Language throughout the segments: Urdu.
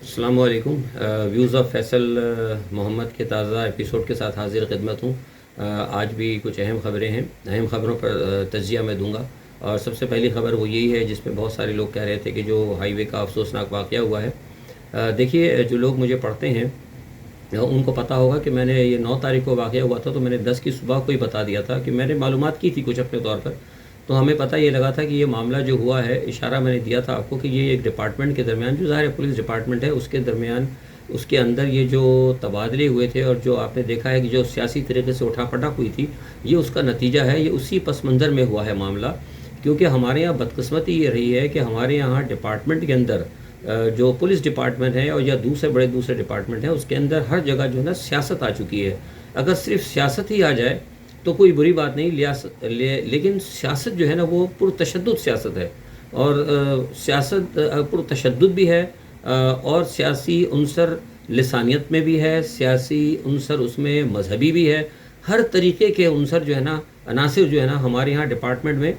السلام علیکم۔ ویوز آف فیصل محمد کے تازہ ایپیسوڈ کے ساتھ حاضر خدمت ہوں۔ آج بھی کچھ اہم خبریں ہیں، اہم خبروں پر تجزیہ میں دوں گا۔ اور سب سے پہلی خبر وہ یہی ہے جس پہ بہت سارے لوگ کہہ رہے تھے کہ جو ہائی وے کا افسوسناک واقعہ ہوا ہے۔ دیکھیے، جو لوگ مجھے پڑھتے ہیں ان کو پتہ ہوگا کہ میں نے یہ 9 تاریخ کو واقعہ ہوا تھا، تو میں نے 10 کی صبح کو ہی بتا دیا تھا کہ میں نے معلومات کی تھی کچھ اپنے طور پر۔ تو ہمیں پتہ یہ لگا تھا کہ یہ معاملہ جو ہوا ہے، اشارہ میں نے دیا تھا آپ کو کہ یہ ایک ڈپارٹمنٹ کے درمیان، جو ظاہر ہے پولیس ڈپارٹمنٹ ہے، اس کے درمیان، اس کے اندر یہ جو تبادلے ہوئے تھے اور جو آپ نے دیکھا ہے کہ جو سیاسی طریقے سے اٹھا پٹک ہوئی تھی، یہ اس کا نتیجہ ہے۔ یہ اسی پس منظر میں ہوا ہے معاملہ، کیونکہ ہمارے یہاں بدقسمتی یہ رہی ہے کہ ہمارے یہاں ڈپارٹمنٹ کے اندر جو پولیس ڈپارٹمنٹ ہے اور یا دوسرے ڈپارٹمنٹ ہیں، اس کے اندر ہر جگہ جو ہے نا سیاست آ چکی ہے۔ اگر صرف سیاست ہی آ جائے تو کوئی بری بات نہیں، لیکن سیاست جو ہے نا وہ پرتشدد سیاست ہے، اور سیاست پرتشدد بھی ہے، اور سیاسی عنصر لسانیت میں بھی ہے، سیاسی عنصر اس میں مذہبی بھی ہے۔ ہر طریقے کے عنصر جو ہے نا، عناصر جو ہے نا ہمارے یہاں ڈپارٹمنٹ میں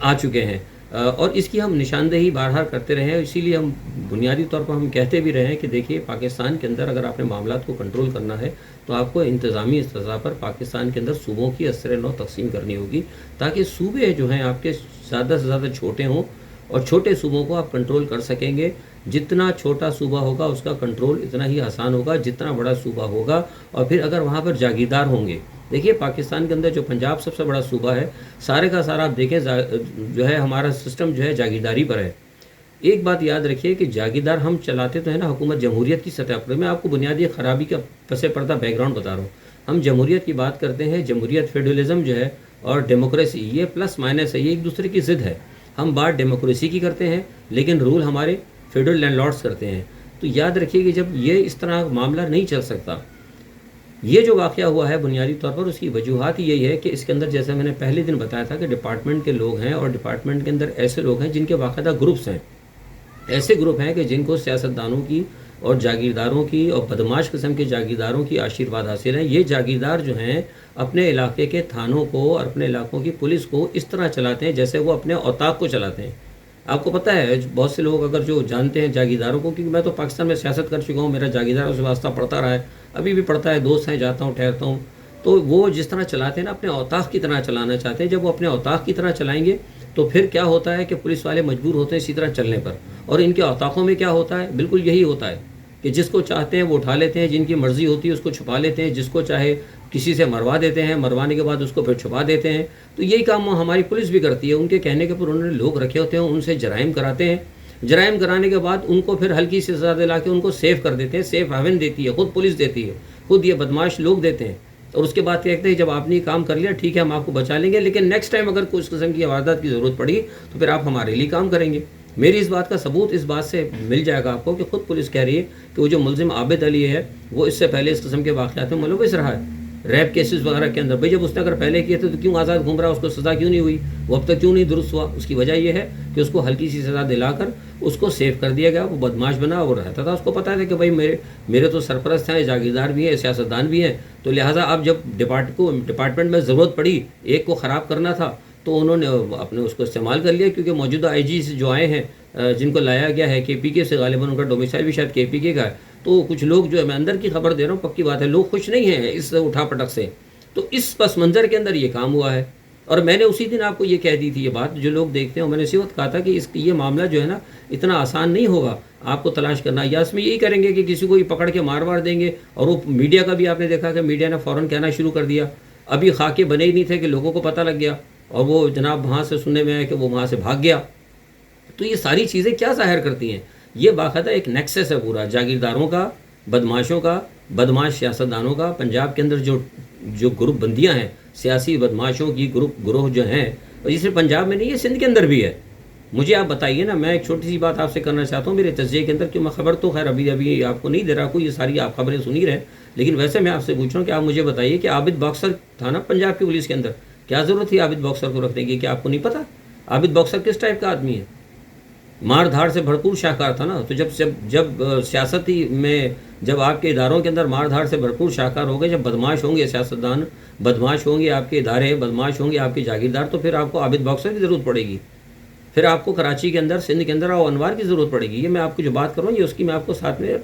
آ چکے ہیں، اور اس کی ہم نشاندہی بار کرتے رہے ہیں۔ اسی لیے ہم بنیادی طور پر ہم کہتے بھی رہے ہیں کہ دیکھیے، پاکستان کے اندر اگر آپ نے معاملات کو کنٹرول کرنا ہے تو آپ کو انتظامی استضاء پر پاکستان کے اندر صوبوں کی اثر نو تقسیم کرنی ہوگی، تاکہ صوبے جو ہیں آپ کے زیادہ سے زیادہ چھوٹے ہوں، اور چھوٹے صوبوں کو آپ کنٹرول کر سکیں گے۔ جتنا چھوٹا صوبہ ہوگا اس کا کنٹرول اتنا ہی آسان ہوگا جتنا بڑا صوبہ ہوگا۔ اور پھر اگر وہاں پر جاگیردار ہوں گے، دیکھیے پاکستان کے اندر جو پنجاب سب سے بڑا صوبہ ہے، سارے کا سارا آپ دیکھیں جو ہے ہمارا سسٹم جو ہے جاگیرداری پر ہے۔ ایک بات یاد رکھیے کہ جاگیردار ہم چلاتے تو ہے نا حکومت جمہوریت کی سطح پر۔ میں آپ کو بنیادی خرابی کا پس پردہ بیک گراؤنڈ بتا رہا ہوں۔ ہم جمہوریت کی بات کرتے ہیں، جمہوریت فیڈرلزم جو ہے اور ڈیموکریسی، یہ پلس مائنس ہے، یہ ایک دوسرے کی ضد ہے۔ ہم بات ڈیموکریسی کی کرتے ہیں لیکن رول ہمارے فیڈرل لینڈ لارڈس کرتے ہیں۔ تو یاد رکھیے کہ جب یہ اس طرح معاملہ نہیں چل سکتا۔ یہ جو واقعہ ہوا ہے بنیادی طور پر اس کی وجوہات یہی ہے کہ اس کے اندر، جیسے میں نے پہلے دن بتایا تھا، کہ ڈپارٹمنٹ کے لوگ ہیں، اور ڈپارٹمنٹ کے اندر ایسے لوگ ہیں جن کے باقاعدہ گروپس ہیں، ایسے گروپ ہیں کہ جن کو سیاستدانوں کی اور جاگیرداروں کی اور بدماش قسم کے جاگیرداروں کی آشیرواد حاصل ہیں۔ یہ جاگیردار جو ہیں اپنے علاقے کے تھانوں کو اور اپنے علاقوں کی پولیس کو اس طرح چلاتے ہیں جیسے وہ اپنے اوطاق کو چلاتے ہیں۔ آپ کو پتہ ہے، بہت سے لوگ اگر جو جانتے ہیں جاگیرداروں کو، کیونکہ میں تو پاکستان میں سیاست کر چکا ہوں، میرا جاگیرداروں سے واسطہ پڑتا رہا ہے، ابھی بھی پڑتا ہے، دوست ہیں، جاتا ہوں، ٹھہرتا ہوں، تو وہ جس طرح چلاتے ہیں نا اپنے اوطاق کی طرح چلانا چاہتے ہیں۔ جب وہ اپنے اوطاق کی طرح چلائیں گے تو پھر کیا ہوتا ہے کہ پولیس والے مجبور ہوتے ہیں اسی طرح چلنے پر۔ اور ان کے اوطاقوں میں کیا ہوتا ہے؟ بالکل یہی ہوتا ہے کہ جس کو چاہتے ہیں وہ اٹھا لیتے ہیں، جن کی مرضی ہوتی ہے اس کو چھپا لیتے ہیں، جس کو چاہے کسی سے مروا دیتے ہیں، مروانے کے بعد اس کو پھر چھپا دیتے ہیں۔ تو یہی کام ہماری پولیس بھی کرتی ہے۔ ان کے کہنے کے پر انہوں نے لوگ رکھے ہوتے ہیں، ان سے جرائم کراتے ہیں، جرائم کرانے کے بعد ان کو پھر ہلکی سی سزا دلا کے ان کو سیو کر دیتے ہیں۔ سیف ہیون دیتی ہے خود پولیس، دیتی ہے خود، یہ بدماش لوگ دیتے ہیں۔ اور اس کے بعد کہتے ہیں جب آپ نے کام کر لیا ٹھیک ہے ہم آپ کو بچا لیں گے، لیکن نیکسٹ ٹائم اگر کوئی اس قسم کی واردات کی ضرورت پڑی تو پھر آپ ہمارے لیے کام کریں گے۔ میری اس بات کا ثبوت اس بات سے مل جائے گا آپ کو کہ خود پولیس کہہ رہی ہے کہ وہ جو ملزم عابد علی ہے وہ اس سے پہلے اس قسم کے واقعات میں ملوث رہا ہے، ریپ کیسز وغیرہ کے اندر۔ بھئی جب اس نے اگر پہلے کیے تھے تو کیوں آزاد گھوم رہا، اس کو سزا کیوں نہیں ہوئی، وہ اب تک کیوں نہیں درست ہوا؟ اس کی وجہ یہ ہے کہ اس کو ہلکی سی سزا دلا کر اس کو سیو کر دیا گیا۔ وہ بدماش بنا، وہ رہتا تھا، اس کو پتا تھا کہ بھائی میرے تو سرپرست ہیں، جاگیردار بھی ہیں، سیاستدان بھی ہیں، تو لہٰذا اب جب ڈپارٹمنٹ میں ضرورت پڑی ایک کو خراب کرنا تھا تو انہوں نے اپنے اس کو استعمال کر لیا، کیونکہ موجودہ آئی جی جو آئے ہیں، جن کو لایا گیا ہے کے پی کے سے، غالباً ان کا ڈومیسائل بھی شاید کے پی کے کا ہے، تو کچھ لوگ جو ہے، میں اندر کی خبر دے رہا ہوں، پکی بات ہے، لوگ خوش نہیں ہیں اس اٹھا پٹک سے۔ تو اس پس منظر کے اندر یہ کام ہوا ہے، اور میں نے اسی دن آپ کو یہ کہہ دی تھی یہ بات، جو لوگ دیکھتے ہیں، میں نے اسی وقت کہا تھا کہ یہ معاملہ جو ہے نا اتنا آسان نہیں ہوگا آپ کو تلاش کرنا، یا اس میں یہی کریں گے کہ کسی کو یہ پکڑ کے مار دیں گے۔ اور وہ میڈیا کا بھی آپ نے دیکھا کہ میڈیا نے فوراً کہنا شروع کر دیا، ابھی خاکے بنے ہی نہیں تھے کہ لوگوں کو پتہ لگ گیا، اور وہ جناب وہاں سے سننے میں آیا کہ وہ وہاں سے بھاگ گیا۔ تو یہ ساری چیزیں کیا ظاہر کرتی ہیں؟ یہ باقاعدہ ایک نیکسس ہے پورا، جاگیرداروں کا، بدماشوں کا، بدماش سیاستدانوں کا۔ پنجاب کے اندر جو گروپ بندیاں ہیں، سیاسی بدماشوں کی گروہ جو ہیں، اور یہ صرف پنجاب میں نہیں، یہ سندھ کے اندر بھی ہے۔ مجھے آپ بتائیے نا، میں ایک چھوٹی سی بات آپ سے کرنا چاہتا ہوں میرے تجزیے کے اندر، کہ میں خبر تو خیر ابھی آپ کو نہیں دے رہا کوئی، یہ ساری آپ خبریں سنی رہے، لیکن ویسے میں آپ سے پوچھ رہا ہوں کہ آپ مجھے بتائیے کہ عابد باکسر تھا نا پنجاب کی پولیس کے اندر، کیا ضرورت تھی عابد باکسر کو رکھنے کی؟ کیا آپ کو نہیں پتا عابد باکسر کس ٹائپ کا آدمی ہے؟ مار دھاڑ سے بھرپور شاہکار تھا نا۔ تو جب سیاستی میں، جب آپ کے اداروں کے اندر مار دھاڑ سے بھرپور شاہکار ہو گئے، جب بدماش ہوں گے سیاستدان، بدماش ہوں گے آپ کے ادارے، بدماش ہوں گے آپ کے جاگیردار، تو پھر آپ کو عابد باکسر کی ضرورت پڑے گی۔ پھر آپ کو کراچی کے اندر، سندھ کے اندر او انوار کی ضرورت پڑے گی. یہ میں آپ کو جو بات کر رہا ہوں یہ اس کی میں آپ کو ساتھ میں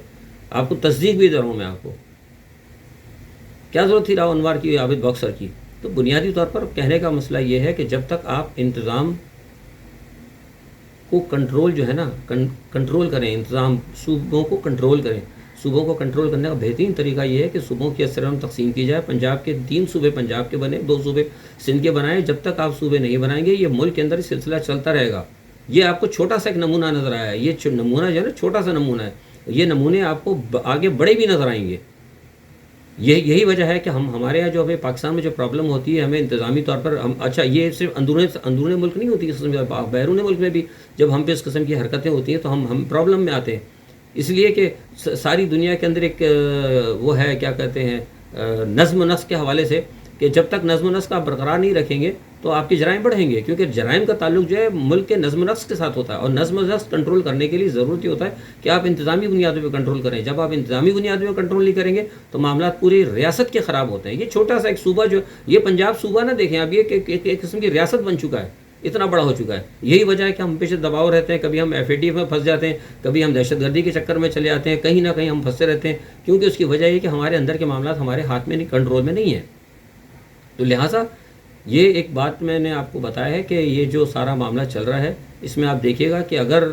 آپ کو تصدیق بھی دے رہا ہوں. میں آپ کو کیا ضرورت تھی راؤ انوار کی، عابد باکسر کی؟ تو بنیادی طور پر کہنے کا مسئلہ یہ ہے کہ جب تک آپ انتظام کو کنٹرول جو ہے نا کنٹرول کریں، انتظام صوبوں کو کنٹرول کریں. صوبوں کو کنٹرول کرنے کا بہترین طریقہ یہ ہے کہ صوبوں کی اثر تقسیم کی جائے. پنجاب کے 3 صوبے پنجاب کے بنے، 2 صوبے سندھ کے بنائیں. جب تک آپ صوبے نہیں بنائیں گے یہ ملک کے اندر یہ سلسلہ چلتا رہے گا. یہ آپ کو چھوٹا سا ایک نمونہ نظر آیا ہے، یہ نمونہ جو ہے نا چھوٹا سا نمونہ ہے. یہ نمونے آپ کو آگے بڑے بھی نظر آئیں گے. یہی وجہ ہے کہ ہمارے یہاں جو ہمیں پاکستان میں جو پرابلم ہوتی ہے، ہمیں انتظامی طور پر اچھا یہ صرف اندرون ملک نہیں ہوتی، اس قسم کی بیرون ملک میں بھی جب ہم پہ اس قسم کی حرکتیں ہوتی ہیں تو ہم پرابلم میں آتے ہیں. اس لیے کہ ساری دنیا کے اندر ایک وہ ہے کیا کہتے ہیں نظم و نسق کے حوالے سے، کہ جب تک نظم و نسق آپ برقرار نہیں رکھیں گے تو آپ کے جرائم بڑھیں گے، کیونکہ جرائم کا تعلق جو ہے ملک کے نظم و نسق کے ساتھ ہوتا ہے. اور نظم و نسق کنٹرول کرنے کے لیے ضرورت یہ ہوتا ہے کہ آپ انتظامی بنیادوں پہ کنٹرول کریں. جب آپ انتظامی بنیادوں پہ کنٹرول نہیں کریں گے تو معاملات پوری ریاست کے خراب ہوتے ہیں. یہ چھوٹا سا ایک صوبہ جو یہ پنجاب صوبہ نہ دیکھیں، اب یہ ایک قسم کی ریاست بن چکا ہے، اتنا بڑا ہو چکا ہے. یہی وجہ ہے کہ ہم پیچھے دباؤ رہتے ہیں. کبھی ہم FATF میں پھنس جاتے ہیں، کبھی ہم دہشت گردی کے چکر میں چلے آتے ہیں، کہیں نہ کہیں ہم پھنسے رہتے ہیں، کیونکہ اس کی وجہ یہ کہ ہمارے اندر کے معاملات ہمارے ہاتھ میں نہیں، کنٹرول میں نہیں ہیں. تو لہٰذا یہ ایک بات میں نے آپ کو بتایا ہے کہ یہ جو سارا معاملہ چل رہا ہے اس میں آپ دیکھیے گا کہ اگر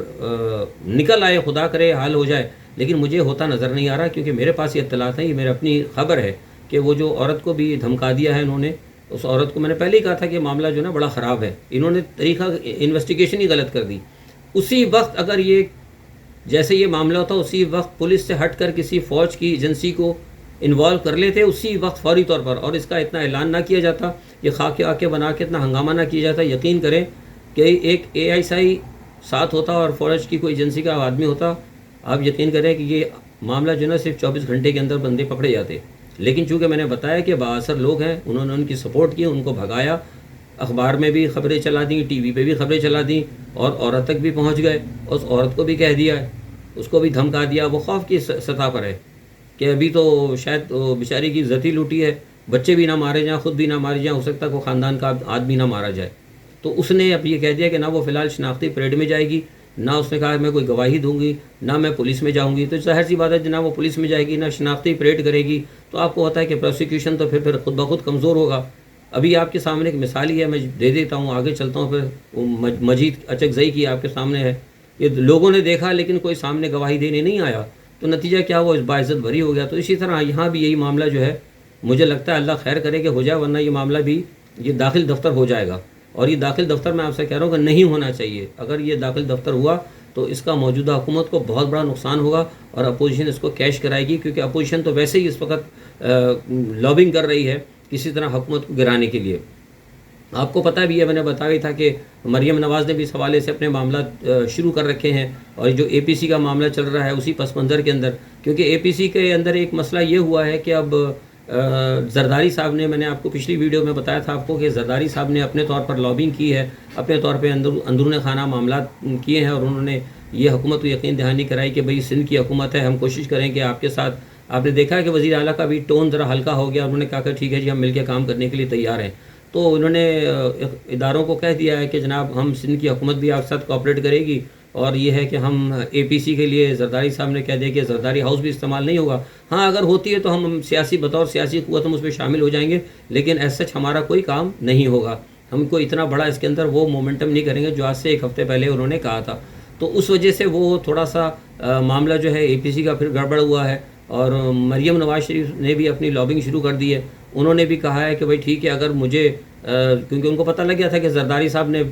نکل آئے، خدا کرے حال ہو جائے، لیکن مجھے ہوتا نظر نہیں آ رہا، کیونکہ میرے پاس یہ اطلاعات ہیں، یہ میری اپنی خبر ہے کہ وہ جو عورت کو بھی دھمکا دیا ہے انہوں نے، اس عورت کو میں نے پہلے ہی کہا تھا کہ معاملہ جو ہے نا بڑا خراب ہے. انہوں نے طریقہ انویسٹیگیشن ہی غلط کر دی. اسی وقت اگر یہ جیسے یہ معاملہ ہوتا اسی وقت پولیس سے ہٹ کر کسی فوج کی ایجنسی کو انوالو کر لیتے اسی وقت فوری طور پر، اور اس کا اتنا اعلان نہ کیا جاتا، یہ خاکے آکے بنا کے اتنا ہنگامہ نہ کیا جاتا. یقین کریں کہ ایک ASI ساتھ ہوتا اور فوج کی کوئی ایجنسی کا آدمی ہوتا، آپ یقین کریں کہ یہ معاملہ جو ہے نا صرف 24 گھنٹے کے اندر بندے پکڑے جاتے. لیکن چونکہ میں نے بتایا کہ بااثر لوگ ہیں، انہوں نے ان کی سپورٹ کی، ان کو بھگایا، اخبار میں بھی خبریں چلا دیں، ٹی وی پہ بھی خبریں چلا دیں، اور عورت تک بھی پہنچ گئے. اس عورت کو بھی کہہ دیا ہے، اس کو بھی دھمکا دیا. وہ خوف کی سطح پر ہے کہ ابھی تو شاید بیچاری کی عزت ہی لوٹی ہے، بچے بھی نہ مارے جائیں، خود بھی نہ مارے جائیں، ہو سکتا ہے کوئی خاندان کا آدمی نہ مارا جائے. تو اس نے اب یہ کہہ دیا کہ نہ وہ فی الحال شناختی پریڈ میں جائے گی، نہ اس نے کہا میں کوئی گواہی دوں گی، نہ میں پولیس میں جاؤں گی. تو ظاہر سی بات ہے جناب وہ پولیس میں جائے گی نہ شناختی پریڈ کرے گی، تو آپ کو ہوتا ہے کہ پروسیکیوشن تو پھر خود بخود کمزور ہوگا. ابھی آپ کے سامنے ایک مثال ہی ہے، میں دے دیتا ہوں، آگے چلتا ہوں. پھر مجید اچکزئی کی آپ کے سامنے ہے، یہ لوگوں نے دیکھا لیکن کوئی سامنے گواہی دینے نہیں آیا، تو نتیجہ کیا وہ باعزت بری ہو گیا. تو اسی طرح یہاں بھی یہی معاملہ جو ہے، مجھے لگتا ہے اللہ خیر کرے کہ ہو جائے، ورنہ یہ معاملہ بھی یہ داخل دفتر ہو جائے گا. اور یہ داخل دفتر میں آپ سے کہہ رہا ہوں کہ نہیں ہونا چاہیے. اگر یہ داخل دفتر ہوا تو اس کا موجودہ حکومت کو بہت بڑا نقصان ہوگا، اور اپوزیشن اس کو کیش کرائے گی، کیونکہ اپوزیشن تو ویسے ہی اس وقت لابنگ کر رہی ہے کسی طرح حکومت کو گرانے کے لیے. آپ کو پتہ بھی ہے، میں نے بتایا تھا کہ مریم نواز نے بھی اس حوالے سے اپنے معاملات شروع کر رکھے ہیں، اور جو APC کا معاملہ چل رہا ہے اسی پس منظر کے اندر، کیونکہ APC کے اندر ایک مسئلہ یہ ہوا ہے کہ اب زرداری صاحب نے، میں نے آپ کو پچھلی ویڈیو میں بتایا تھا آپ کو کہ زرداری صاحب نے اپنے طور پر لابنگ کی ہے، اپنے طور پہ اندرون خانہ معاملات کیے ہیں، اور انہوں نے یہ حکومت کو یقین دہانی کرائی کہ بھئی سندھ کی حکومت ہے، ہم کوشش کریں کہ آپ کے ساتھ. آپ نے دیکھا ہے کہ وزیر اعلیٰ کا بھی ٹون ذرا ہلکا ہو گیا، انہوں نے کہا کہ ٹھیک ہے جی ہم مل کے کام کرنے کے لیے تیار ہیں. تو انہوں نے اداروں کو کہہ دیا ہے کہ جناب ہم سندھ کی حکومت بھی آپ ساتھ کوآپریٹ کرے گی، اور یہ ہے کہ ہم APC کے لیے زرداری صاحب نے کہہ دیا کہ زرداری ہاؤس بھی استعمال نہیں ہوگا. ہاں اگر ہوتی ہے تو ہم سیاسی بطور سیاسی قوت ہم اس میں شامل ہو جائیں گے، لیکن ایز سچ ہمارا کوئی کام نہیں ہوگا. ہم کو اتنا بڑا اس کے اندر وہ مومنٹم نہیں کریں گے جو آج سے 1 ہفتے پہلے انہوں نے کہا تھا. تو اس وجہ سے وہ تھوڑا سا معاملہ جو ہے APC کا پھر گڑبڑ ہوا ہے. اور مریم نواز شریف نے بھی اپنی لابنگ شروع کر دی ہے. انہوں نے بھی کہا ہے کہ بھائی ٹھیک ہے، اگر مجھے کیونکہ ان کو پتہ لگ گیا تھا کہ زرداری صاحب نے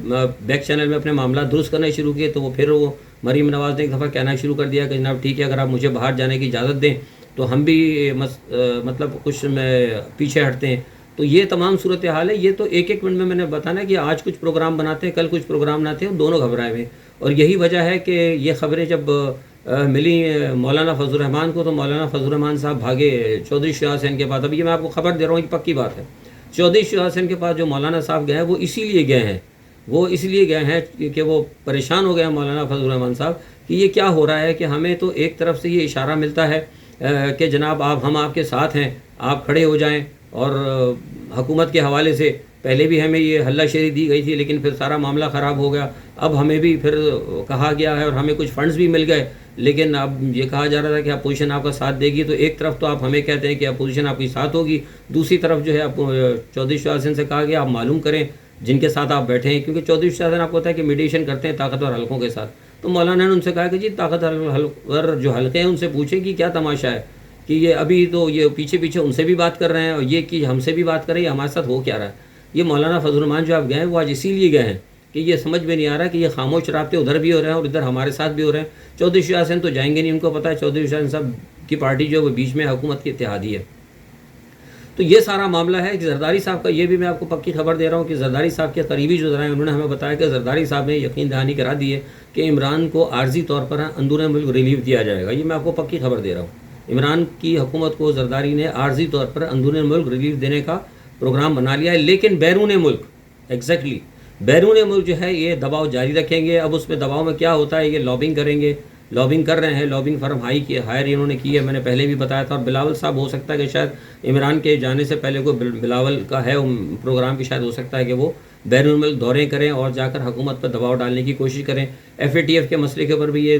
بیک چینل میں اپنے معاملات درست کرنے شروع کیے، تو وہ مریم نواز نے ایک دفعہ کہنا شروع کر دیا کہ جناب ٹھیک ہے، اگر آپ مجھے باہر جانے کی اجازت دیں تو ہم بھی مطلب کچھ پیچھے ہٹتے ہیں. تو یہ تمام صورتحال ہے. یہ تو ایک منٹ میں نے بتانا کہ آج کچھ پروگرام بناتے ہیں، کل کچھ پروگرام نہ تھے، دونوں گھبرائے ہوئے. اور یہی وجہ ہے کہ یہ خبریں جب ملی مولانا فضل الرحمان کو، تو مولانا فضل الرحمان صاحب بھاگے چودھری شہاب حسین کے پاس. ابھی یہ میں آپ کو خبر دے رہا ہوں، یہ پکی بات ہے. چودھری شہاب حسین کے پاس جو مولانا صاحب گئے ہیں وہ اسی لیے گئے ہیں کہ وہ پریشان ہو گئے ہیں مولانا فضل الرحمان صاحب کہ یہ کیا ہو رہا ہے کہ ہمیں تو ایک طرف سے یہ اشارہ ملتا ہے کہ جناب ہم آپ کے ساتھ ہیں، آپ کھڑے ہو جائیں، اور حکومت کے حوالے سے پہلے بھی ہمیں یہ حلہ شیری دی گئی تھی لیکن پھر سارا معاملہ خراب ہو گیا. اب ہمیں بھی پھر کہا گیا ہے اور ہمیں کچھ فنڈز بھی مل گئے, لیکن اب یہ کہا جا رہا تھا کہ اپوزیشن آپ کا ساتھ دے گی. تو ایک طرف تو آپ ہمیں کہتے ہیں کہ اپوزیشن آپ کی ساتھ ہوگی, دوسری طرف جو ہے چودھری شہباز حسین سے کہا گیا آپ معلوم کریں جن کے ساتھ آپ بیٹھے ہیں, کیونکہ چودھری شہباز حسین آپ کو پتا ہے کہ میڈیشن کرتے ہیں طاقتور حلقوں کے ساتھ. تو مولانا نے ان سے کہا کہ جی طاقتور جو حلقے ہیں ان سے پوچھیں کہ کیا تماشا ہے, کہ یہ ابھی تو یہ پیچھے پیچھے ان سے بھی بات کر رہے ہیں اور یہ کہ ہم سے بھی بات کر رہے ہیں, ہمارے ساتھ ہو کیا رہا ہے. یہ مولانا فضل الرحمان جو آپ گئے ہیں وہ آج اسی لیے گئے ہیں کہ یہ سمجھ میں نہیں آ رہا کہ یہ خاموش رابطے ادھر بھی ہو رہے ہیں اور ادھر ہمارے ساتھ بھی ہو رہے ہیں. چودھری شہباز حسین تو جائیں گے نہیں, ان کو پتہ ہے چودھری شہباز حسین صاحب کی پارٹی جو ہے وہ بیچ میں حکومت کی اتحادی ہے. تو یہ سارا معاملہ ہے کہ زرداری صاحب کا, یہ بھی میں آپ کو پکی خبر دے رہا ہوں کہ زرداری صاحب کے قریبی جو ذرائع انہوں نے ہمیں بتایا کہ زرداری صاحب نے یقین دہانی کرا دی ہے کہ عمران کو عارضی طور پر اندرون ملک ریلیف دیا جائے گا. یہ میں آپ کو پکی خبر دے رہا ہوں. عمران کی حکومت کو زرداری نے عارضی طور پر اندرون ملک ریلیف دینے کا پروگرام بنا لیا ہے, لیکن بیرون ملک ایگزیکٹلی بیرون ملک جو ہے یہ دباؤ جاری رکھیں گے. اب اس میں دباؤ میں کیا ہوتا ہے, یہ لابنگ کریں گے, لابنگ کر رہے ہیں, لابنگ فرم ہائر انہوں نے کی ہے, میں نے پہلے بھی بتایا تھا. اور بلاول صاحب ہو سکتا ہے کہ شاید عمران کے جانے سے پہلے کوئی بلاول کا ہے پروگرام کی, شاید ہو سکتا ہے کہ وہ بیرون ملک دورے کریں اور جا کر حکومت پر دباؤ ڈالنے کی کوشش کریں. FATF کے مسئلے کے اوپر بھی یہ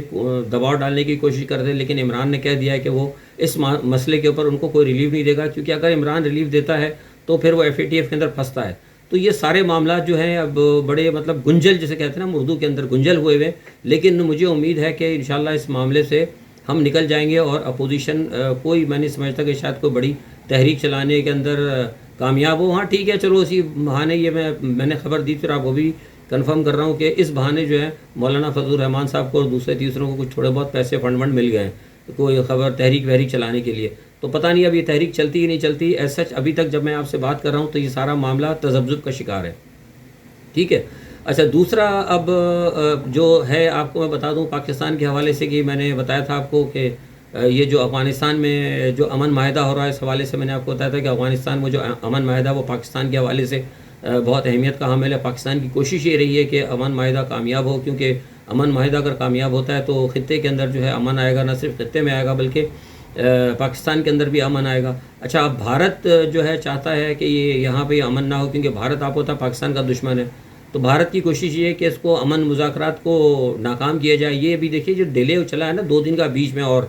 دباؤ ڈالنے کی کوشش کرتے ہیں, لیکن عمران نے کہہ دیا ہے کہ وہ اس مسئلے کے اوپر ان کو کوئی ریلیف نہیں دے گا, کیونکہ اگر عمران ریلیف دیتا ہے تو پھر وہ FATF کے اندر پھنستا ہے. تو یہ سارے معاملات جو ہیں اب بڑے مطلب گنجل جسے کہتے ہیں نا اردو کے اندر گنجل ہوئے ہوئے, لیکن مجھے امید ہے کہ انشاءاللہ اس معاملے سے ہم نکل جائیں گے اور اپوزیشن کوئی میں نہیں سمجھتا کہ شاید کوئی بڑی تحریک چلانے کے اندر کامیاب ہو. ہاں ٹھیک ہے, چلو اسی بہانے یہ میں نے خبر دی تھی اور آپ کو بھی کنفرم کر رہا ہوں کہ اس بہانے جو ہے مولانا فضل الرحمان صاحب کو اور دوسرے تیسروں کو کچھ تھوڑے بہت پیسے فنڈ مل گئے ہیں کوئی خبر تحریک وحریک چلانے کے لیے. تو پتہ نہیں اب یہ تحریک چلتی ہی نہیں چلتی. ایز سچ ابھی تک جب میں آپ سے بات کر رہا ہوں تو یہ سارا معاملہ تذبذب کا شکار ہے. ٹھیک ہے. اچھا, دوسرا اب جو ہے آپ کو میں بتا دوں پاکستان کے حوالے سے, کہ میں نے بتایا تھا آپ کو کہ یہ جو افغانستان میں جو امن معاہدہ ہو رہا ہے, اس حوالے سے میں نے آپ کو بتایا تھا کہ افغانستان میں جو امن معاہدہ وہ پاکستان کے حوالے سے بہت اہمیت کا حامل ہے. پاکستان کی کوشش یہ رہی ہے کہ امن معاہدہ کامیاب ہو, کیونکہ امن معاہدہ اگر کامیاب ہوتا ہے تو خطے کے اندر جو ہے امن آئے گا, نہ صرف خطے میں آئے گا بلکہ پاکستان کے اندر بھی امن آئے گا. اچھا, اب بھارت جو ہے چاہتا ہے کہ یہ یہاں پہ امن نہ ہو, کیونکہ بھارت آپ ہوتا ہے پاکستان کا دشمن ہے. تو بھارت کی کوشش یہ ہے کہ اس کو امن مذاکرات کو ناکام کیا جائے. یہ بھی دیکھیے جو ڈیلے چلا ہے نا 2 دن کا بیچ میں, اور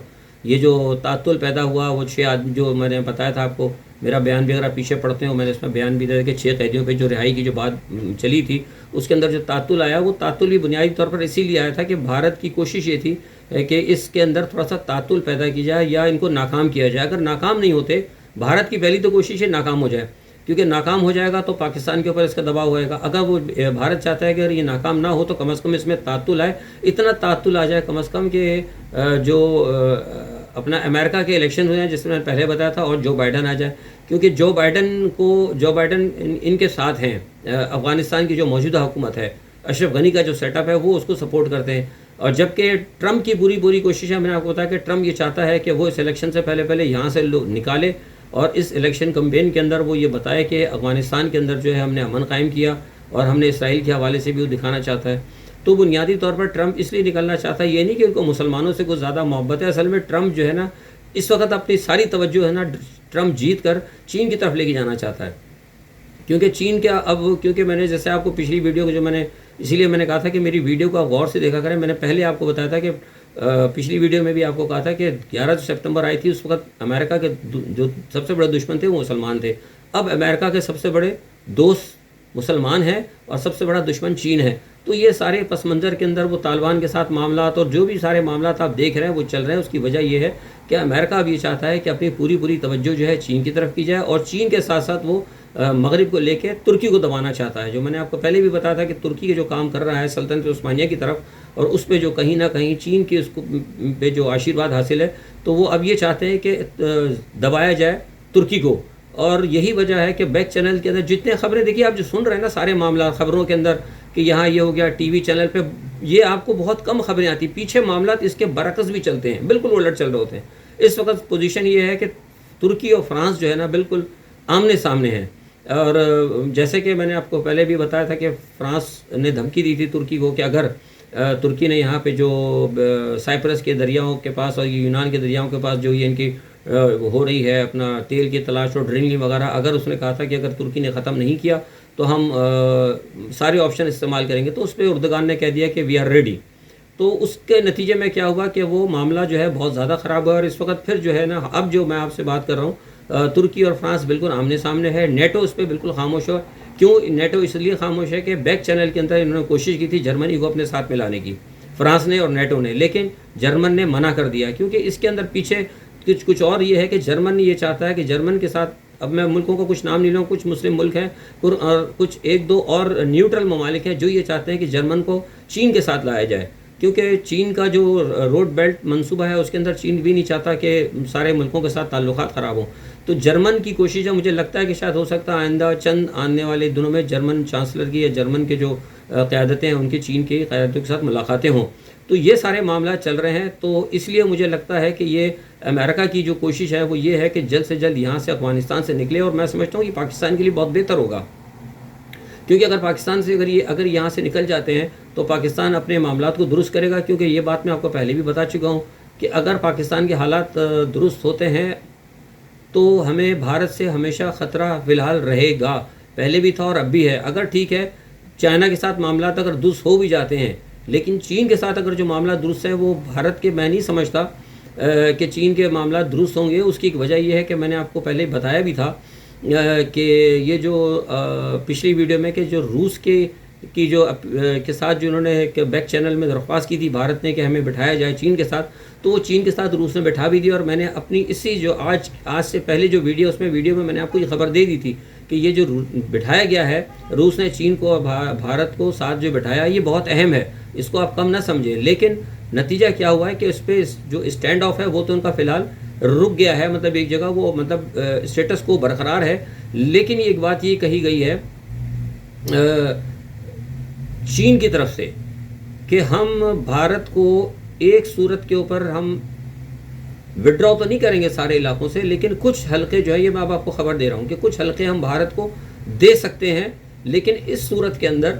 یہ جو تعطل پیدا ہوا وہ 6 آدمی جو میں نے بتایا تھا آپ کو, میرا بیان بھی اگر آپ پیچھے پڑھتے ہو میں نے اس میں بیان بھی دیا کہ 6 قیدیوں پہ جو رہائی کی جو بات چلی تھی اس کے اندر جو تعطل آیا وہ تعطل بھی بنیادی طور پر اسی لیے آیا تھا کہ بھارت کی کوشش یہ تھی کہ اس کے اندر تھوڑا سا تعطل پیدا کی جائے یا ان کو ناکام کیا جائے. اگر ناکام نہیں ہوتے, بھارت کی پہلی تو کوشش ہے ناکام ہو جائے, کیونکہ ناکام ہو جائے گا تو پاکستان کے اوپر اس کا دباؤ ہوئے گا. اگر وہ بھارت چاہتا ہے کہ اگر یہ ناکام نہ ہو تو کم از کم اس میں تعطل آئے, اتنا تعطل آ جائے کم از کم کہ جو اپنا امریکہ کے الیکشن ہوئے ہیں جس میں پہلے بتایا تھا, اور جو بائیڈن آ جائے, کیونکہ جو بائیڈن ان کے ساتھ ہیں. افغانستان کی جو موجودہ حکومت ہے, اشرف غنی کا جو سیٹ اپ ہے وہ اس کو سپورٹ کرتے ہیں. اور جبکہ ٹرمپ کی پوری کوشش ہے, میں نے آپ کو بتایا کہ ٹرمپ یہ چاہتا ہے کہ وہ اس الیکشن سے پہلے یہاں سے نکالے اور اس الیکشن کمپین کے اندر وہ یہ بتائے کہ افغانستان کے اندر جو ہے ہم نے امن قائم کیا, اور ہم نے اسرائیل کے حوالے سے بھی وہ دکھانا چاہتا ہے. تو بنیادی طور پر ٹرمپ اس لیے نکلنا چاہتا ہے, یہ نہیں کہ ان کو مسلمانوں سے کچھ زیادہ محبت ہے. اصل میں ٹرمپ جو ہے نا اس وقت اپنی ساری توجہ ہے نا ٹرمپ جیت کر چین کی طرف لے کے جانا چاہتا ہے. کیونکہ چین کیا اب, کیونکہ میں نے جیسے آپ کو پچھلی ویڈیو جو میں نے اسی لیے میں نے کہا تھا کہ میری ویڈیو کو آپ غور سے دیکھا کریں. میں نے پہلے آپ کو بتایا تھا کہ پچھلی ویڈیو میں بھی آپ کو کہا تھا کہ 11 سپتمبر آئی تھی, اس وقت امریکہ کے جو سب سے بڑے دشمن تھے وہ مسلمان تھے. اب امریکہ کے سب سے بڑے دوست مسلمان ہیں اور سب سے بڑا دشمن چین ہے. تو یہ سارے پس منظر کے اندر وہ طالبان کے ساتھ معاملات اور جو بھی سارے معاملات آپ دیکھ رہے ہیں وہ چل رہے ہیں, اس کی وجہ یہ ہے کہ امریکہ اب یہ چاہتا ہے کہ اپنی پوری توجہ جو ہے چین کی طرف کی جائے, اور چین کے ساتھ ساتھ وہ مغرب کو لے کے ترکی کو دبانا چاہتا ہے. جو میں نے آپ کو پہلے بھی بتایا تھا کہ ترکی کے جو کام کر رہا ہے سلطنت عثمانیہ کی طرف, اور اس پہ جو کہیں نہ کہیں چین کی اس پہ جو آشیرواد حاصل ہے, تو وہ اب یہ چاہتے ہیں کہ دبایا جائے ترکی کو. اور یہی وجہ ہے کہ بیک چینل کے اندر جتنے خبریں دیکھیے آپ جو سن رہے ہیں نا سارے معاملات خبروں کے اندر کہ یہاں یہ ہو گیا, ٹی وی چینل پہ یہ آپ کو بہت کم خبریں آتی, پیچھے معاملات اس کے برعکس بھی چلتے ہیں, بالکل الٹ چل رہے ہوتے ہیں. اس وقت پوزیشن یہ ہے کہ ترکی اور فرانس جو ہے نا بالکل آمنے سامنے ہیں. اور جیسے کہ میں نے آپ کو پہلے بھی بتایا تھا کہ فرانس نے دھمکی دی تھی ترکی کو کہ اگر ترکی نے یہاں پہ جو سائپرس کے دریاؤں کے پاس اور یونان کے دریاؤں کے پاس جو یہ ان کی ہو رہی ہے اپنا تیل کی تلاش اور ڈرنگنگ وغیرہ, اگر اس نے کہا تھا کہ اگر ترکی نے ختم نہیں کیا تو ہم سارے آپشن استعمال کریں گے. تو اس پہ اردگان نے کہہ دیا کہ وی آر ریڈی. تو اس کے نتیجے میں کیا ہوا کہ وہ معاملہ جو ہے بہت زیادہ خراب ہوا. اور اس وقت پھر جو ہے نا, اب جو میں آپ سے بات کر رہا ہوں, ترکی اور فرانس بالکل آمنے سامنے ہے. نیٹو اس پہ بالکل خاموش ہو. کیوں نیٹو اس لیے خاموش ہے کہ بیک چینل کے اندر انہوں نے کوشش کی تھی جرمنی کو اپنے ساتھ میں لانے کی, فرانس نے اور نیٹو نے, لیکن جرمن نے منع کر دیا. کیونکہ اس کے اندر پیچھے کچھ اور یہ ہے کہ جرمن یہ چاہتا ہے کہ جرمن کے ساتھ, اب میں ملکوں کا کچھ نام نہیں لوں, کچھ مسلم ملک ہیں اور کچھ ایک دو اور نیوٹرل ممالک ہیں جو یہ چاہتے ہیں کہ جرمن کو چین کے ساتھ لایا جائے. کیونکہ چین کا جو روڈ بیلٹ منصوبہ ہے اس کے اندر چین بھی نہیں چاہتا کہ سارے ملکوں کے ساتھ تعلقات خراب ہوں. تو جرمن کی کوشش ہے, مجھے لگتا ہے کہ شاید ہو سکتا ہے آئندہ چند آنے والے دنوں میں جرمن چانسلر کی یا جرمن کے جو قیادتیں ہیں ان کی چین کی قیادتوں کے ساتھ ملاقاتیں ہوں. تو یہ سارے معاملات چل رہے ہیں. تو اس لیے مجھے لگتا ہے کہ یہ امریکہ کی جو کوشش ہے وہ یہ ہے کہ جلد سے جلد یہاں سے افغانستان سے نکلے. اور میں سمجھتا ہوں یہ پاکستان کے لیے بہت بہتر ہوگا, کیونکہ اگر پاکستان سے اگر یہاں سے نکل جاتے ہیں تو پاکستان اپنے معاملات کو درست کرے گا. کیونکہ یہ بات میں آپ کو پہلے بھی بتا چکا ہوں کہ اگر پاکستان کے حالات درست ہوتے ہیں تو ہمیں بھارت سے ہمیشہ خطرہ فی الحال رہے گا, پہلے بھی تھا اور اب بھی ہے. اگر ٹھیک ہے چائنا کے ساتھ معاملات اگر درست ہو بھی جاتے ہیں, لیکن چین کے ساتھ اگر جو معاملات درست ہیں وہ بھارت کے, میں نہیں سمجھتا کہ چین کے معاملات درست ہوں گے. اس کی ایک وجہ یہ ہے کہ میں نے آپ کو پہلے بتایا بھی تھا کہ یہ جو پچھلی ویڈیو میں کہ جو روس کے ساتھ جو انہوں نے بیک چینل میں درخواست کی تھی بھارت نے کہ ہمیں بٹھایا جائے چین کے ساتھ, تو وہ چین کے ساتھ روس نے بٹھا بھی دیا. اور میں نے اپنی اسی جو آج سے پہلے جو ویڈیو میں نے آپ کو یہ خبر دے دی تھی کہ یہ جو بٹھایا گیا ہے روس نے چین کو بھارت کو ساتھ جو بٹھایا, یہ بہت اہم ہے, اس کو آپ کم نہ سمجھیں. لیکن نتیجہ کیا ہوا ہے کہ اس پہ جو اسٹینڈ آف ہے وہ تو ان کا فی الحال رک گیا ہے, مطلب ایک جگہ وہ مطلب اسٹیٹس کو برقرار ہے. لیکن ایک بات یہ کہی گئی ہے چین کی طرف سے کہ ہم بھارت کو ایک صورت کے اوپر ہم وڈرا تو نہیں کریں گے سارے علاقوں سے, لیکن کچھ حلقے جو ہے, یہ میں اب آپ کو خبر دے رہا ہوں کہ کچھ حلقے ہم بھارت کو دے سکتے ہیں, لیکن اس صورت کے اندر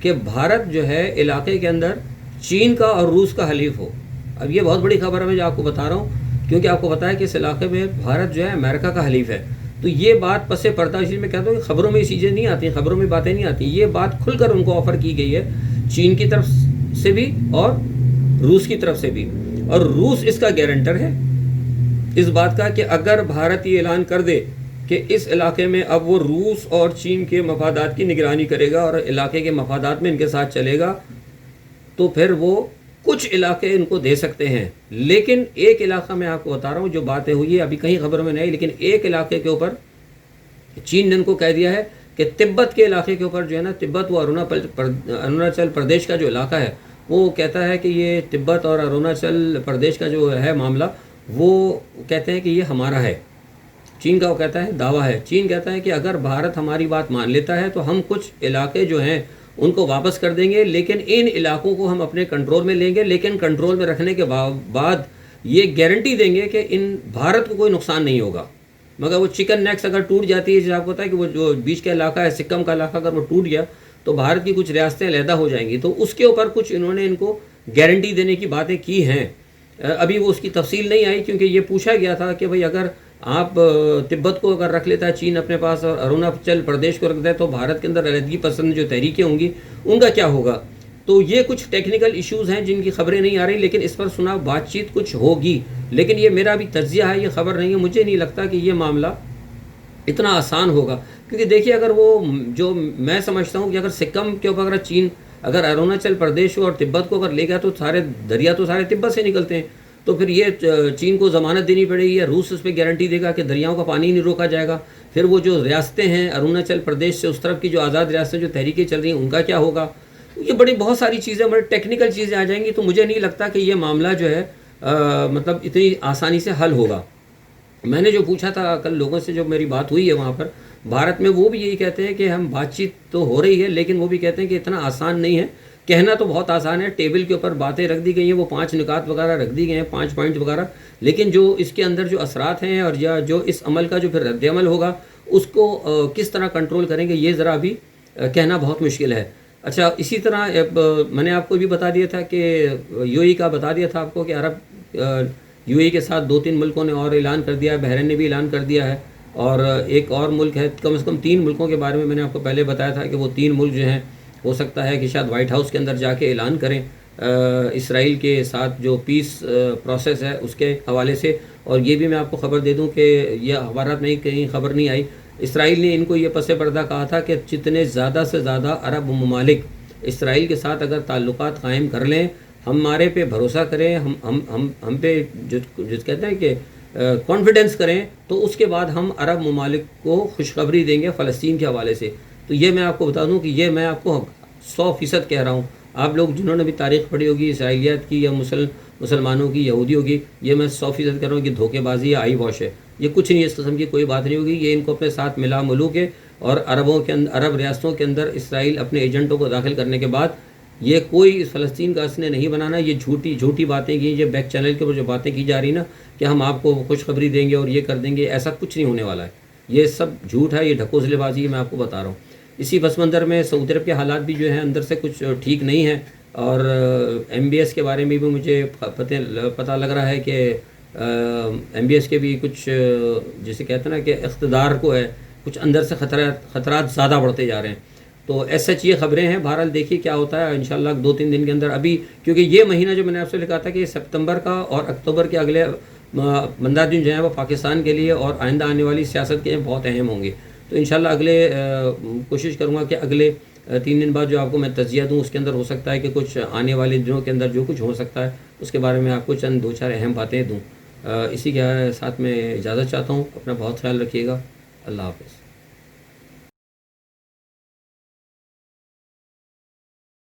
کہ بھارت جو ہے علاقے کے اندر چین کا اور روس کا حلیف ہو. اب یہ بہت بڑی خبر ہے میں جو آپ کو بتا رہا ہوں, کیونکہ آپ کو پتا ہے کہ اس علاقے میں بھارت جو ہے امریکہ کا حلیف ہے. تو یہ بات پس پردہ, اس لیے میں کہتا ہوں کہ خبروں میں یہ چیزیں نہیں آتی, خبروں میں باتیں نہیں آتی. یہ بات کھل کر ان کو آفر کی گئی ہے چین کی طرف سے بھی اور روس کی طرف سے بھی. اور روس اس کا گارنٹر ہے اس بات کا کہ اگر بھارت یہ اعلان کر دے کہ اس علاقے میں اب وہ روس اور چین کے مفادات کی نگرانی کرے گا اور علاقے کے مفادات میں ان کے ساتھ چلے گا, تو پھر وہ کچھ علاقے ان کو دے سکتے ہیں. لیکن ایک علاقہ میں آپ کو بتا رہا ہوں جو باتیں ہوئی ہے ابھی کہیں خبروں میں نہیں, لیکن ایک علاقے کے اوپر چین نے ان کو کہہ دیا ہے کہ تبت کے علاقے کے اوپر جو ہے نا, تبت وہ اروناچل پردیش کا جو علاقہ ہے, وہ کہتا ہے کہ یہ تبت اور اروناچل پردیش کا جو ہے معاملہ, وہ کہتے ہیں کہ یہ ہمارا ہے. چین کا وہ کہتا ہے دعویٰ ہے, چین کہتا ہے کہ اگر بھارت ہماری بات مان لیتا ہے تو ہم کچھ علاقے جو ہیں ان کو واپس کر دیں گے, لیکن ان علاقوں کو ہم اپنے کنٹرول میں لیں گے. لیکن کنٹرول میں رکھنے کے بعد یہ گارنٹی دیں گے کہ ان بھارت کو کوئی نقصان نہیں ہوگا. مگر وہ چکن نیکس اگر ٹوٹ جاتی ہے, جیسے آپ کو پتا ہے کہ وہ جو بیچ کا علاقہ ہے سکم کا علاقہ, اگر وہ ٹوٹ گیا تو بھارت کی کچھ ریاستیں علیحدہ ہو جائیں گی. تو اس کے اوپر کچھ انہوں نے ان کو گارنٹی دینے کی باتیں کی ہیں. ابھی وہ اس کی تفصیل نہیں آئی, کیونکہ یہ پوچھا گیا تھا کہ بھئی اگر آپ تبت کو اگر رکھ لیتا ہے چین اپنے پاس اور اروناچل پردیش کو رکھ دے تو بھارت کے اندر علیحدگی پسند جو تحریکیں ہوں گی ان کا کیا ہوگا. تو یہ کچھ ٹیکنیکل ایشوز ہیں جن کی خبریں نہیں آ رہی, لیکن اس پر سنا بات چیت کچھ ہوگی. لیکن یہ میرا بھی تجزیہ ہے, یہ خبر نہیں ہے. مجھے نہیں لگتا کہ یہ معاملہ اتنا آسان ہوگا, کیونکہ دیکھیے اگر وہ جو میں سمجھتا ہوں کہ اگر سکم کے اوپر اگر چین اگر اروناچل پردیش اور تبت کو اگر لے گیا تو سارے دریا تو سارے تبت سے نکلتے ہیں. تو پھر یہ چین کو ضمانت دینی پڑے گی, یا روس اس پہ گارنٹی دے گا کہ دریاؤں کا پانی نہیں روکا جائے گا. پھر وہ جو ریاستیں ہیں اروناچل پردیش سے اس طرف کی جو آزاد ریاستیں جو تحریکیں چل رہی ہیں ان کا کیا ہوگا. یہ بڑی بہت ساری چیزیں, بڑی ٹیکنیکل چیزیں آ جائیں گی. تو مجھے نہیں لگتا کہ یہ معاملہ جو ہے مطلب اتنی آسانی سے حل ہوگا. میں نے جو پوچھا تھا کل لوگوں سے, جو میری بات ہوئی ہے وہاں پر بھارت میں, وہ بھی یہی کہتے ہیں کہ ہم بات چیت تو ہو رہی ہے, لیکن وہ بھی کہتے ہیں کہ اتنا آسان نہیں ہے. کہنا تو بہت آسان ہے, ٹیبل کے اوپر باتیں رکھ دی گئی ہیں, وہ 5 نکات وغیرہ رکھ دی گئے ہیں, 5 پوائنٹ وغیرہ, لیکن جو اس کے اندر جو اثرات ہیں اور یا جو اس عمل کا جو پھر رد عمل ہوگا اس کو کس طرح کنٹرول کریں گے, یہ ذرا بھی کہنا بہت مشکل ہے. اچھا, اسی طرح میں نے آپ کو بھی بتا دیا تھا کہ یو اے کا بتا دیا تھا آپ کو کہ عرب یو اے کے ساتھ 2-3 ملکوں نے اور اعلان کر دیا ہے, بحرین نے بھی اعلان کر دیا ہے. اور ایک اور ملک ہے، کم سے کم 3 ملکوں کے بارے میں نے آپ کو پہلے بتایا تھا کہ وہ 3 ملک جو ہیں ہو سکتا ہے کہ شاید وائٹ ہاؤس کے اندر جا کے اعلان کریں اسرائیل کے ساتھ جو پیس پروسیس ہے اس کے حوالے سے۔ اور یہ بھی میں آپ کو خبر دے دوں کہ یہ اخبارات میں کہیں خبر نہیں آئی، اسرائیل نے ان کو یہ پس پردہ کہا تھا کہ جتنے زیادہ سے زیادہ عرب ممالک اسرائیل کے ساتھ اگر تعلقات قائم کر لیں، ہمارے پہ بھروسہ کریں، ہم پہ جو کہتے ہیں کہ کانفیڈنس کریں، تو اس کے بعد ہم عرب ممالک کو خوشخبری دیں گے فلسطین کے حوالے سے۔ تو یہ میں آپ کو بتا دوں کہ یہ میں آپ کو 100% کہہ رہا ہوں۔ آپ لوگ جنہوں نے بھی تاریخ پڑھی ہوگی اسرائیلیت کی یا مسلمانوں کی، یہودیوں کی، یہ میں 100% کہہ رہا ہوں کہ دھوکے بازی یا آئی واش ہے، یہ کچھ نہیں، اس قسم کی کوئی بات نہیں ہوگی۔ یہ ان کو اپنے ساتھ ملا ملو کے اور عرب ریاستوں کے اندر اسرائیل اپنے ایجنٹوں کو داخل کرنے کے بعد یہ کوئی فلسطین کا اس نے نہیں بنانا۔ یہ جھوٹی باتیں کی، یہ بیک چینل کے اوپر جو باتیں کی جا رہی نا کہ ہم آپ کو خوشخبری دیں گے اور یہ کر دیں گے، ایسا کچھ نہیں ہونے والا ہے، یہ سب جھوٹ ہے، یہ ڈھکوسلے بازی ہے، میں آپ کو بتا رہا ہوں۔ اسی پس منظر میں سعودی عرب کے حالات بھی جو ہیں اندر سے کچھ ٹھیک نہیں ہیں، اور ایم بی ایس کے بارے میں بھی مجھے پتہ لگ رہا ہے کہ ایم بی ایس کے بھی کچھ جسے کہتے ہیں نا کہ اقتدار کو ہے کچھ اندر سے خطرات زیادہ بڑھتے جا رہے ہیں۔ تو ایس سچ یہ خبریں ہیں، بہرحال دیکھیے کیا ہوتا ہے انشاءاللہ 2-3 دن کے اندر۔ ابھی کیونکہ یہ مہینہ جو میں نے آپ سے لکھا تھا کہ ستمبر کا اور اکتوبر کے اگلے 15 دن جو ہیں وہ پاکستان کے لیے اور آئندہ آنے والی سیاست کے لیے بہت اہم ہوں گے۔ تو انشاءاللہ اگلے کوشش کروں گا کہ اگلے 3 دن بعد جو آپ کو میں تجزیہ دوں، اس کے اندر ہو سکتا ہے کہ کچھ آنے والے دنوں کے اندر جو کچھ ہو سکتا ہے اس کے بارے میں آپ کو چند 2-4 اہم باتیں دوں۔ اسی کے ساتھ میں اجازت چاہتا ہوں، اپنا بہت خیال رکھیے گا، اللہ حافظ۔